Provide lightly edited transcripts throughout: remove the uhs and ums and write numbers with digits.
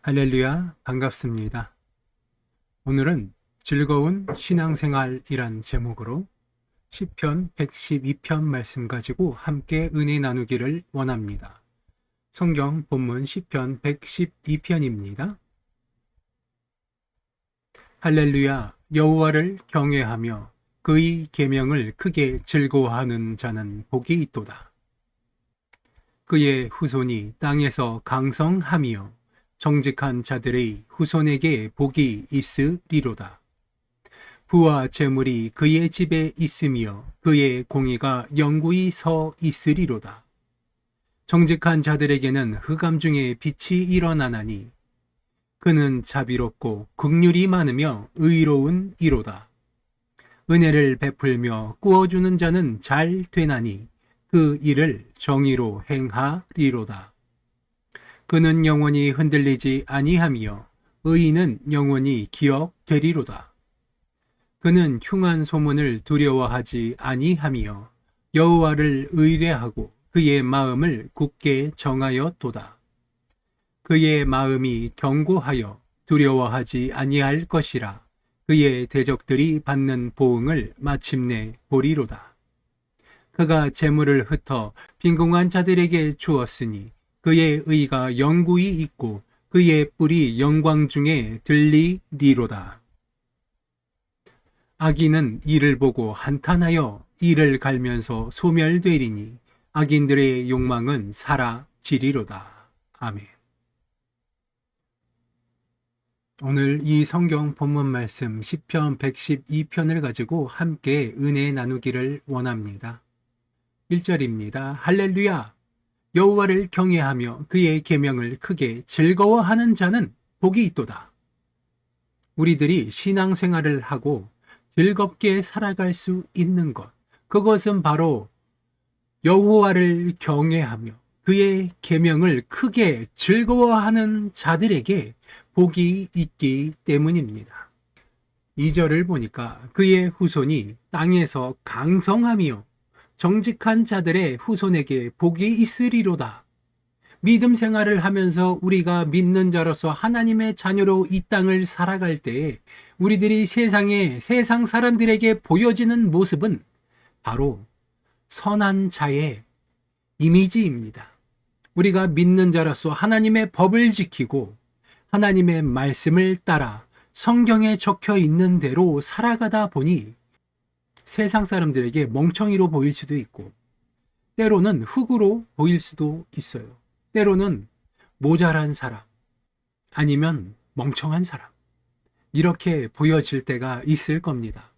할렐루야, 반갑습니다. 오늘은 즐거운 신앙생활이란 제목으로 시편 112편 말씀 가지고 함께 은혜 나누기를 원합니다. 성경 본문 시편 112편입니다. 할렐루야, 여호와를 경외하며 그의 계명을 크게 즐거워하는 자는 복이 있도다. 그의 후손이 땅에서 강성하며 정직한 자들의 후손에게 복이 있으리로다. 부와 재물이 그의 집에 있으며 그의 공의가 영구히 서 있으리로다. 정직한 자들에게는 흑암 중에 빛이 일어나나니 그는 자비롭고 긍휼이 많으며 의로운 이로다. 은혜를 베풀며 꾸어주는 자는 잘 되나니 그 일을 정의로 행하리로다. 그는 영원히 흔들리지 아니하며 의인은 영원히 기억되리로다. 그는 흉한 소문을 두려워하지 아니하며 여호와를 의뢰하고 그의 마음을 굳게 정하였도다. 그의 마음이 견고하여 두려워하지 아니할 것이라. 그의 대적들이 받는 보응을 마침내 보리로다. 그가 재물을 흩어 빈궁한 자들에게 주었으니 그의 의가 영구히 있고 그의 뿔이 영광 중에 들리리로다. 악인은 이를 보고 한탄하여 이를 갈면서 소멸되리니 악인들의 욕망은 사라지리로다. 아멘. 오늘 이 성경 본문 말씀 시편 112편을 가지고 함께 은혜 나누기를 원합니다. 1절입니다. 할렐루야! 여호와를 경외하며 그의 계명을 크게 즐거워하는 자는 복이 있도다. 우리들이 신앙생활을 하고 즐겁게 살아갈 수 있는 것, 그것은 바로 여호와를 경외하며 그의 계명을 크게 즐거워하는 자들에게 복이 있기 때문입니다. 2절을 보니까 그의 후손이 땅에서 강성하며 정직한 자들의 후손에게 복이 있으리로다. 믿음 생활을 하면서 우리가 믿는 자로서 하나님의 자녀로 이 땅을 살아갈 때에 우리들이 세상 사람들에게 보여지는 모습은 바로 선한 자의 이미지입니다. 우리가 믿는 자로서 하나님의 법을 지키고 하나님의 말씀을 따라 성경에 적혀 있는 대로 살아가다 보니 세상 사람들에게 멍청이로 보일 수도 있고 때로는 흙으로 보일 수도 있어요. 때로는 모자란 사람 아니면 멍청한 사람 이렇게 보여질 때가 있을 겁니다.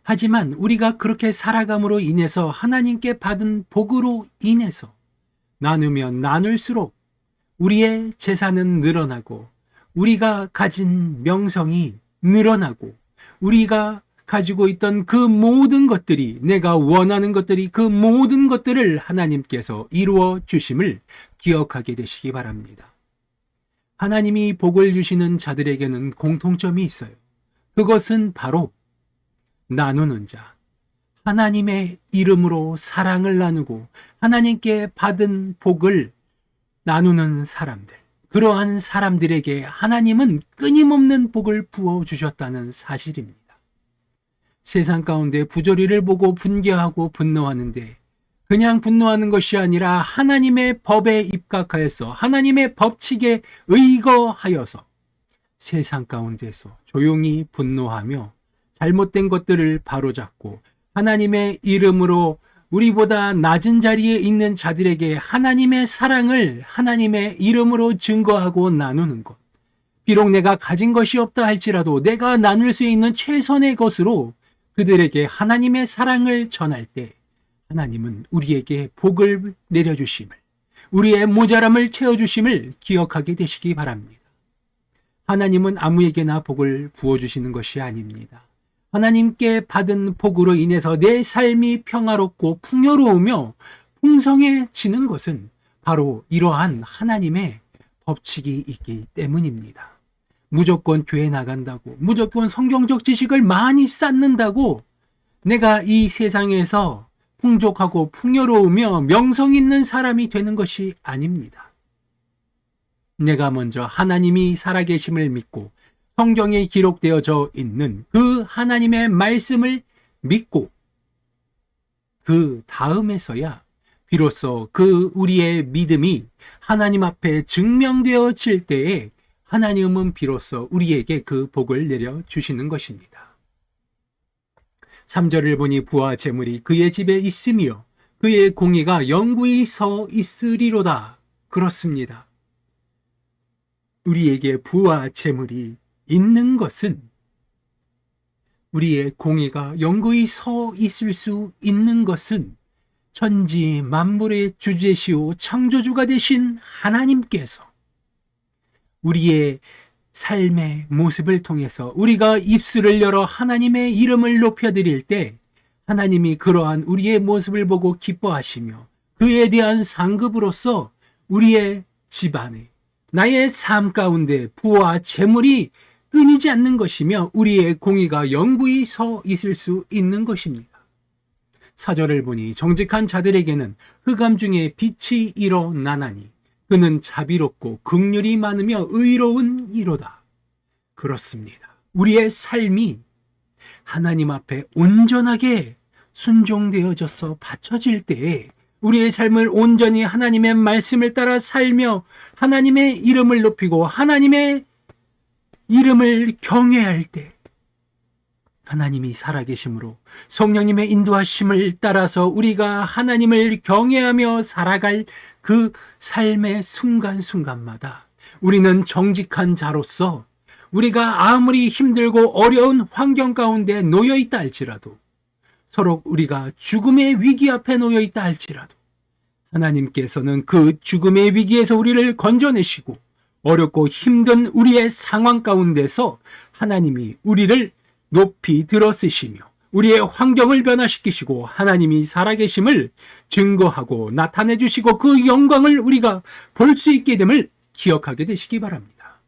하지만 우리가 그렇게 살아감으로 인해서 하나님께 받은 복으로 인해서 나누면 나눌수록 우리의 재산은 늘어나고 우리가 가진 명성이 늘어나고 우리가 가지고 있던 그 모든 것들이 내가 원하는 것들이 그 모든 것들을 하나님께서 이루어 주심을 기억하게 되시기 바랍니다. 하나님이 복을 주시는 자들에게는 공통점이 있어요. 그것은 바로 나누는 자, 하나님의 이름으로 사랑을 나누고 하나님께 받은 복을 나누는 사람들. 그러한 사람들에게 하나님은 끊임없는 복을 부어주셨다는 사실입니다. 세상 가운데 부조리를 보고 분개하고 분노하는데 그냥 분노하는 것이 아니라 하나님의 법에 입각하여서 하나님의 법칙에 의거하여서 세상 가운데서 조용히 분노하며 잘못된 것들을 바로잡고 하나님의 이름으로 우리보다 낮은 자리에 있는 자들에게 하나님의 사랑을 하나님의 이름으로 증거하고 나누는 것. 비록 내가 가진 것이 없다 할지라도 내가 나눌 수 있는 최선의 것으로 그들에게 하나님의 사랑을 전할 때 하나님은 우리에게 복을 내려주심을, 우리의 모자람을 채워주심을 기억하게 되시기 바랍니다. 하나님은 아무에게나 복을 부어주시는 것이 아닙니다. 하나님께 받은 복으로 인해서 내 삶이 평화롭고 풍요로우며 풍성해지는 것은 바로 이러한 하나님의 법칙이 있기 때문입니다. 무조건 교회 나간다고, 무조건 성경적 지식을 많이 쌓는다고 내가 이 세상에서 풍족하고 풍요로우며 명성 있는 사람이 되는 것이 아닙니다. 내가 먼저 하나님이 살아계심을 믿고 성경에 기록되어져 있는 그 하나님의 말씀을 믿고 그 다음에서야 비로소 그 우리의 믿음이 하나님 앞에 증명되어질 때에 하나님은 비로소 우리에게 그 복을 내려주시는 것입니다. 3절을 보니 부와 재물이 그의 집에 있으며 그의 공의가 영구히 서 있으리로다. 그렇습니다. 우리에게 부와 재물이 있는 것은 우리의 공의가 영구히 서 있을 수 있는 것은 천지 만물의 주제시오 창조주가 되신 하나님께서 우리의 삶의 모습을 통해서 우리가 입술을 열어 하나님의 이름을 높여드릴 때 하나님이 그러한 우리의 모습을 보고 기뻐하시며 그에 대한 상급으로서 우리의 집안에 나의 삶 가운데 부와 재물이 끊이지 않는 것이며 우리의 공의가 영구히 서 있을 수 있는 것입니다. 4절을 보니 정직한 자들에게는 흑암 중에 빛이 일어나나니 그는 자비롭고 긍휼이 많으며 의로운 이로다. 그렇습니다. 우리의 삶이 하나님 앞에 온전하게 순종되어져서 바쳐질 때에 우리의 삶을 온전히 하나님의 말씀을 따라 살며 하나님의 이름을 높이고 하나님의 이름을 경외할 때 하나님이 살아계심으로 성령님의 인도하심을 따라서 우리가 하나님을 경외하며 살아갈 그 삶의 순간순간마다 우리는 정직한 자로서 우리가 아무리 힘들고 어려운 환경 가운데 놓여 있다 할지라도 서로 우리가 죽음의 위기 앞에 놓여 있다 할지라도 하나님께서는 그 죽음의 위기에서 우리를 건져내시고 어렵고 힘든 우리의 상황 가운데서 하나님이 우리를 높이 들어쓰시며 우리의 환경을 변화시키시고 하나님이 살아계심을 증거하고 나타내 주시고 그 영광을 우리가 볼 수 있게 됨을 기억하게 되시기 바랍니다.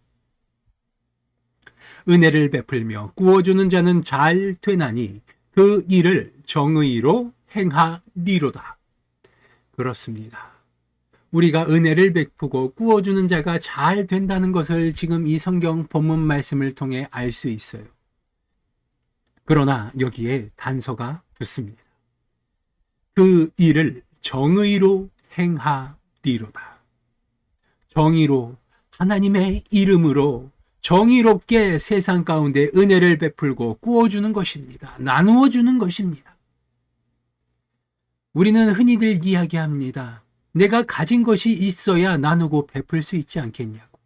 은혜를 베풀며 구워주는 자는 잘 되나니 그 일을 정의로 행하리로다. 그렇습니다. 우리가 은혜를 베푸고 구워주는 자가 잘 된다는 것을 지금 이 성경 본문 말씀을 통해 알 수 있어요. 그러나 여기에 단서가 붙습니다. 그 일을 정의로 행하리로다. 정의로 하나님의 이름으로 정의롭게 세상 가운데 은혜를 베풀고 구워주는 것입니다. 나누어 주는 것입니다. 우리는 흔히들 이야기합니다. 내가 가진 것이 있어야 나누고 베풀 수 있지 않겠냐고.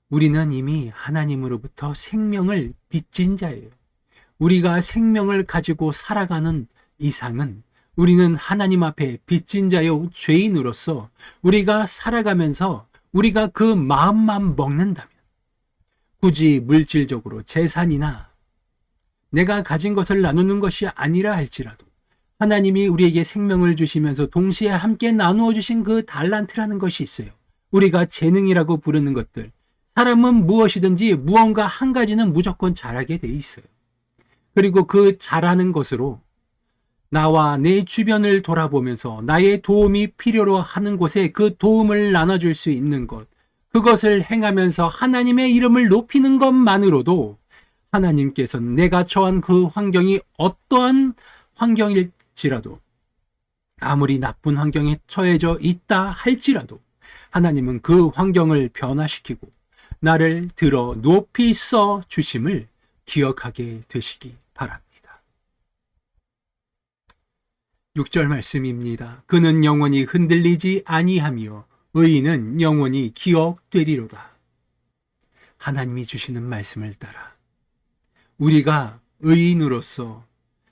우리는 이미 하나님으로부터 생명을 빚진 자예요. 우리가 생명을 가지고 살아가는 이상은 우리는 하나님 앞에 빚진 자요 죄인으로서 우리가 살아가면서 우리가 그 마음만 먹는다면 굳이 물질적으로 재산이나 내가 가진 것을 나누는 것이 아니라 할지라도 하나님이 우리에게 생명을 주시면서 동시에 함께 나누어 주신 그 달란트라는 것이 있어요. 우리가 재능이라고 부르는 것들. 사람은 무엇이든지 무언가 한 가지는 무조건 잘하게 돼 있어요. 그리고 그 잘하는 것으로 나와 내 주변을 돌아보면서 나의 도움이 필요로 하는 곳에 그 도움을 나눠줄 수 있는 것, 그것을 행하면서 하나님의 이름을 높이는 것만으로도 하나님께서는 내가 처한 그 환경이 어떠한 환경일지라도 아무리 나쁜 환경에 처해져 있다 할지라도 하나님은 그 환경을 변화시키고 나를 들어 높이 써 주심을 기억하게 되시기 바랍니다. 6절 말씀입니다. 그는 영원히 흔들리지 아니하며 의인은 영원히 기억되리로다. 하나님이 주시는 말씀을 따라 우리가 의인으로서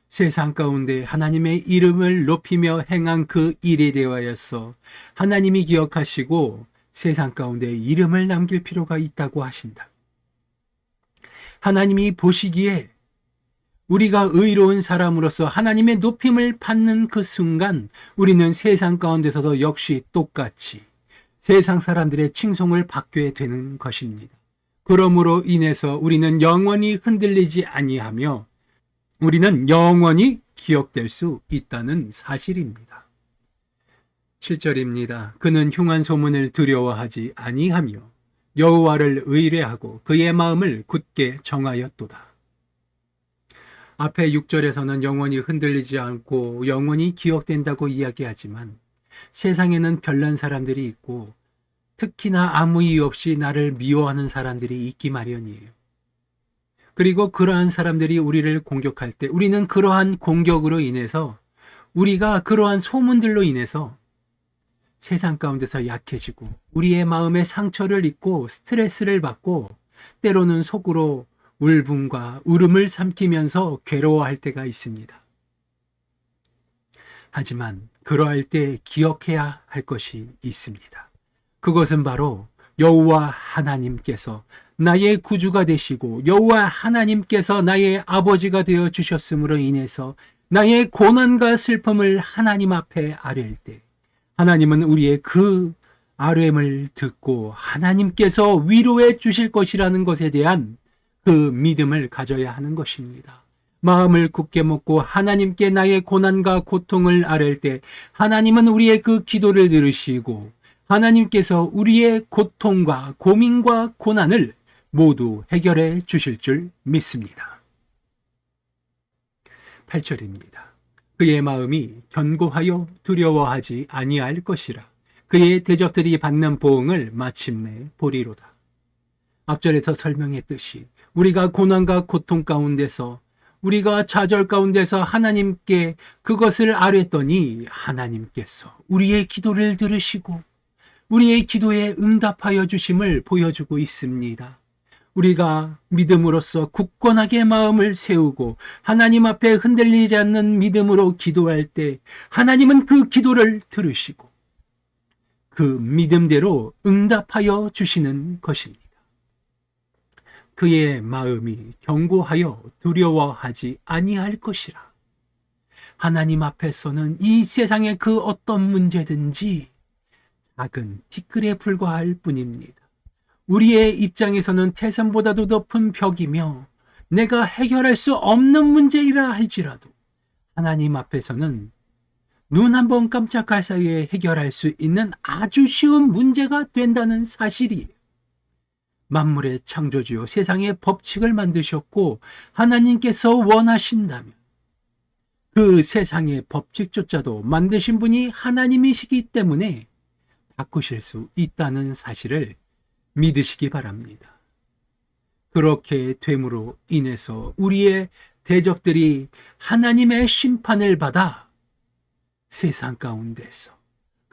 세상 가운데 하나님의 이름을 높이며 행한 그 일에 대하여서 하나님이 기억하시고 세상 가운데 이름을 남길 필요가 있다고 하신다. 하나님이 보시기에 우리가 의로운 사람으로서 하나님의 높임을 받는 그 순간 우리는 세상 가운데서도 역시 똑같이 세상 사람들의 칭송을 받게 되는 것입니다. 그러므로 인해서 우리는 영원히 흔들리지 아니하며 우리는 영원히 기억될 수 있다는 사실입니다. 7절입니다. 그는 흉한 소문을 두려워하지 아니하며 여호와를 의뢰하고 그의 마음을 굳게 정하였도다. 앞에 6절에서는 영원히 흔들리지 않고 영원히 기억된다고 이야기하지만 세상에는 별난 사람들이 있고 특히나 아무 이유 없이 나를 미워하는 사람들이 있기 마련이에요. 그리고 그러한 사람들이 우리를 공격할 때 우리는 그러한 공격으로 인해서 우리가 그러한 소문들로 인해서 세상 가운데서 약해지고 우리의 마음에 상처를 입고 스트레스를 받고 때로는 속으로 울분과 울음을 삼키면서 괴로워할 때가 있습니다. 하지만 그러할 때 기억해야 할 것이 있습니다. 그것은 바로 여호와 하나님께서 나의 구주가 되시고 여호와 하나님께서 나의 아버지가 되어 주셨음으로 인해서 나의 고난과 슬픔을 하나님 앞에 아뢰일 때 하나님은 우리의 그 아뢰음을 듣고 하나님께서 위로해 주실 것이라는 것에 대한 그 믿음을 가져야 하는 것입니다. 마음을 굳게 먹고 하나님께 나의 고난과 고통을 아뢰일 때 하나님은 우리의 그 기도를 들으시고 하나님께서 우리의 고통과 고민과 고난을 모두 해결해 주실 줄 믿습니다. 8절입니다. 그의 마음이 견고하여 두려워하지 아니할 것이라. 그의 대적들이 받는 보응을 마침내 보리로다. 앞절에서 설명했듯이 우리가 고난과 고통 가운데서 우리가 좌절 가운데서 하나님께 그것을 아뢰더니 하나님께서 우리의 기도를 들으시고 우리의 기도에 응답하여 주심을 보여주고 있습니다. 우리가 믿음으로써 굳건하게 마음을 세우고 하나님 앞에 흔들리지 않는 믿음으로 기도할 때 하나님은 그 기도를 들으시고 그 믿음대로 응답하여 주시는 것입니다. 그의 마음이 견고하여 두려워하지 아니할 것이라. 하나님 앞에서는 이 세상의 그 어떤 문제든지 작은 티끌에 불과할 뿐입니다. 우리의 입장에서는 태산보다도 높은 벽이며 내가 해결할 수 없는 문제이라 할지라도 하나님 앞에서는 눈 한 번 깜짝할 사이에 해결할 수 있는 아주 쉬운 문제가 된다는 사실이에요. 만물의 창조주요 세상의 법칙을 만드셨고 하나님께서 원하신다면 그 세상의 법칙조차도 만드신 분이 하나님이시기 때문에 바꾸실 수 있다는 사실을 믿으시기 바랍니다. 그렇게 됨으로 인해서 우리의 대적들이 하나님의 심판을 받아 세상 가운데서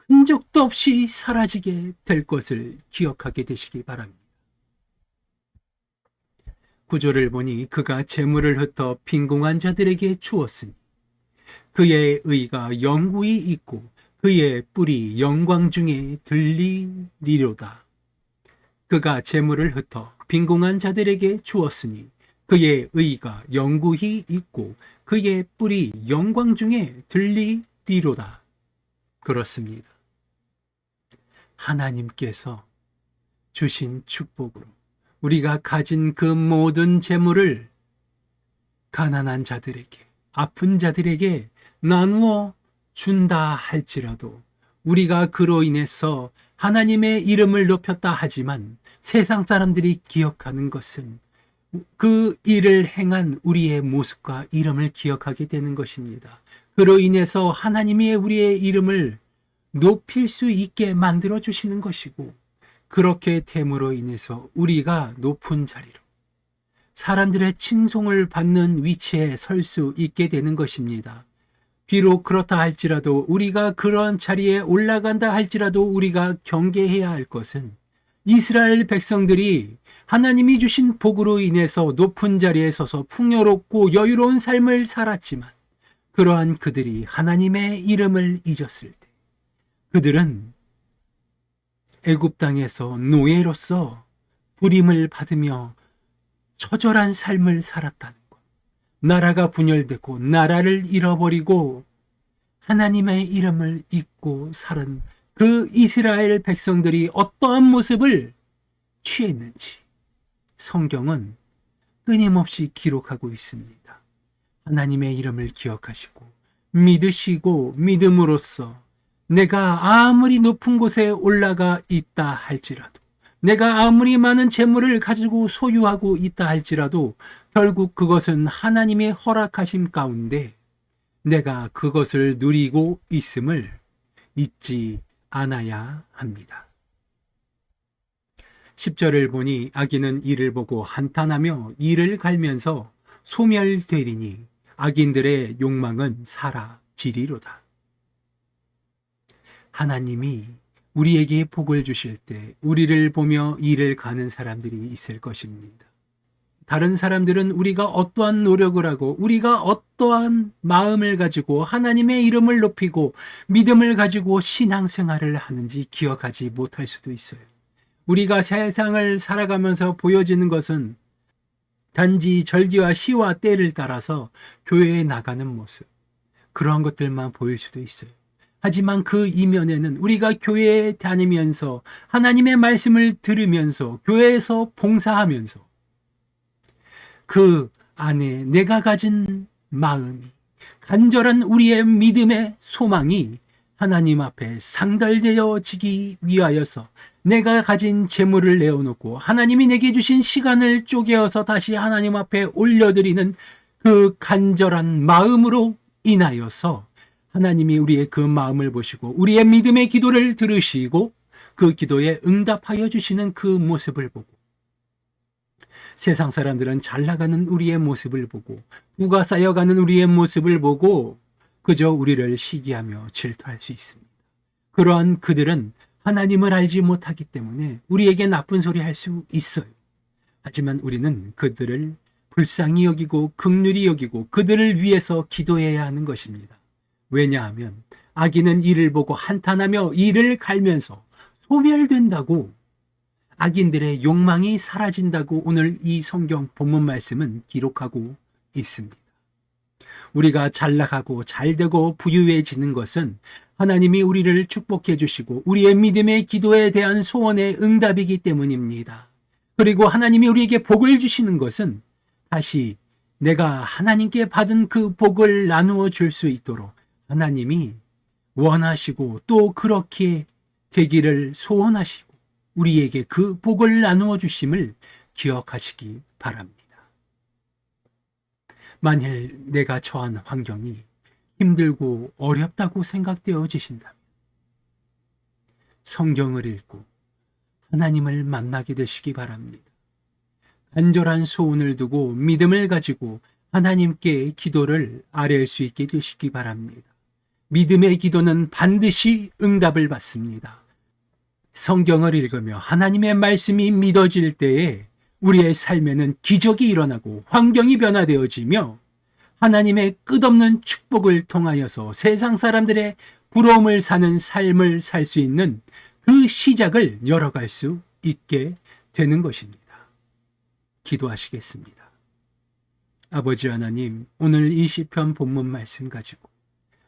흔적도 없이 사라지게 될 것을 기억하게 되시기 바랍니다. 구절을 보니 그가 재물을 흩어 빈궁한 자들에게 주었으니 그의 의가 영구히 있고 그의 뿔이 영광 중에 들리리로다. 그가 재물을 흩어 빈궁한 자들에게 주었으니 그의 의가 영구히 있고 그의 뿔이 영광 중에 들리리로다. 그렇습니다. 하나님께서 주신 축복으로 우리가 가진 그 모든 재물을 가난한 자들에게, 아픈 자들에게 나누어 준다 할지라도 우리가 그로 인해서 하나님의 이름을 높였다 하지만 세상 사람들이 기억하는 것은 그 일을 행한 우리의 모습과 이름을 기억하게 되는 것입니다. 그로 인해서 하나님이 우리의 이름을 높일 수 있게 만들어 주시는 것이고 그렇게 됨으로 인해서 우리가 높은 자리로 사람들의 칭송을 받는 위치에 설 수 있게 되는 것입니다. 비록 그렇다 할지라도 우리가 그런 자리에 올라간다 할지라도 우리가 경계해야 할 것은 이스라엘 백성들이 하나님이 주신 복으로 인해서 높은 자리에 서서 풍요롭고 여유로운 삶을 살았지만 그러한 그들이 하나님의 이름을 잊었을 때 그들은 애굽 땅에서 노예로서 부림을 받으며 처절한 삶을 살았다는 것. 나라가 분열되고 나라를 잃어버리고 하나님의 이름을 잊고 살은 그 이스라엘 백성들이 어떠한 모습을 취했는지 성경은 끊임없이 기록하고 있습니다. 하나님의 이름을 기억하시고 믿으시고 믿음으로써 내가 아무리 높은 곳에 올라가 있다 할지라도, 내가 아무리 많은 재물을 가지고 소유하고 있다 할지라도 결국 그것은 하나님의 허락하심 가운데 내가 그것을 누리고 있음을 잊지 않아야 합니다. 10절을 보니 악인은 이를 보고 한탄하며 이를 갈면서 소멸되리니 악인들의 욕망은 사라지리로다. 하나님이 우리에게 복을 주실 때 우리를 보며 이를 가는 사람들이 있을 것입니다. 다른 사람들은 우리가 어떠한 노력을 하고 우리가 어떠한 마음을 가지고 하나님의 이름을 높이고 믿음을 가지고 신앙생활을 하는지 기억하지 못할 수도 있어요. 우리가 세상을 살아가면서 보여지는 것은 단지 절기와 시와 때를 따라서 교회에 나가는 모습, 그러한 것들만 보일 수도 있어요. 하지만 그 이면에는 우리가 교회에 다니면서 하나님의 말씀을 들으면서 교회에서 봉사하면서 그 안에 내가 가진 마음이, 간절한 우리의 믿음의 소망이 하나님 앞에 상달되어지기 위하여서 내가 가진 재물을 내어놓고 하나님이 내게 주신 시간을 쪼개어서 다시 하나님 앞에 올려드리는 그 간절한 마음으로 인하여서 하나님이 우리의 그 마음을 보시고 우리의 믿음의 기도를 들으시고 그 기도에 응답하여 주시는 그 모습을 보고, 세상 사람들은 잘 나가는 우리의 모습을 보고 부가 쌓여가는 우리의 모습을 보고 그저 우리를 시기하며 질투할 수 있습니다. 그러한 그들은 하나님을 알지 못하기 때문에 우리에게 나쁜 소리 할 수 있어요. 하지만 우리는 그들을 불쌍히 여기고 긍휼히 여기고 그들을 위해서 기도해야 하는 것입니다. 왜냐하면 악인은 이를 보고 한탄하며 이를 갈면서 소멸된다고, 악인들의 욕망이 사라진다고 오늘 이 성경 본문 말씀은 기록하고 있습니다. 우리가 잘 나가고 잘 되고 부유해지는 것은 하나님이 우리를 축복해 주시고 우리의 믿음의 기도에 대한 소원의 응답이기 때문입니다. 그리고 하나님이 우리에게 복을 주시는 것은 다시 내가 하나님께 받은 그 복을 나누어 줄 수 있도록 하나님이 원하시고 또 그렇게 되기를 소원하시고 우리에게 그 복을 나누어 주심을 기억하시기 바랍니다. 만일 내가 처한 환경이 힘들고 어렵다고 생각되어지신다면 성경을 읽고 하나님을 만나게 되시기 바랍니다. 간절한 소원을 두고 믿음을 가지고 하나님께 기도를 아뢰일 수 있게 되시기 바랍니다. 믿음의 기도는 반드시 응답을 받습니다. 성경을 읽으며 하나님의 말씀이 믿어질 때에 우리의 삶에는 기적이 일어나고 환경이 변화되어지며 하나님의 끝없는 축복을 통하여서 세상 사람들의 부러움을 사는 삶을 살 수 있는 그 시작을 열어갈 수 있게 되는 것입니다. 기도하시겠습니다. 아버지 하나님, 오늘 이 시편 본문 말씀 가지고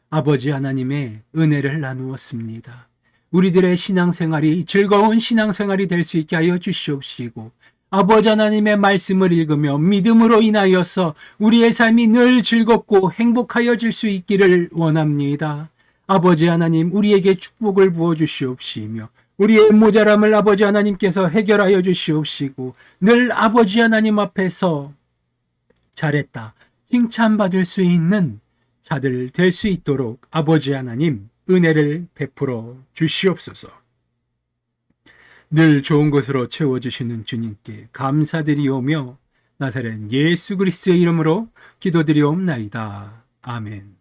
아버지 하나님의 은혜를 나누었습니다. 우리들의 신앙생활이 즐거운 신앙생활이 될 수 있게 하여 주시옵시고 아버지 하나님의 말씀을 읽으며 믿음으로 인하여서 우리의 삶이 늘 즐겁고 행복하여질 수 있기를 원합니다. 아버지 하나님, 우리에게 축복을 부어주시옵시며 우리의 모자람을 아버지 하나님께서 해결하여 주시옵시고 늘 아버지 하나님 앞에서 잘했다 칭찬받을 수 있는 자들 될 수 있도록 아버지 하나님 은혜를 베풀어 주시옵소서. 늘 좋은 것으로 채워주시는 주님께 감사드리오며 나사렛 예수 그리스도의 이름으로 기도드리옵나이다. 아멘.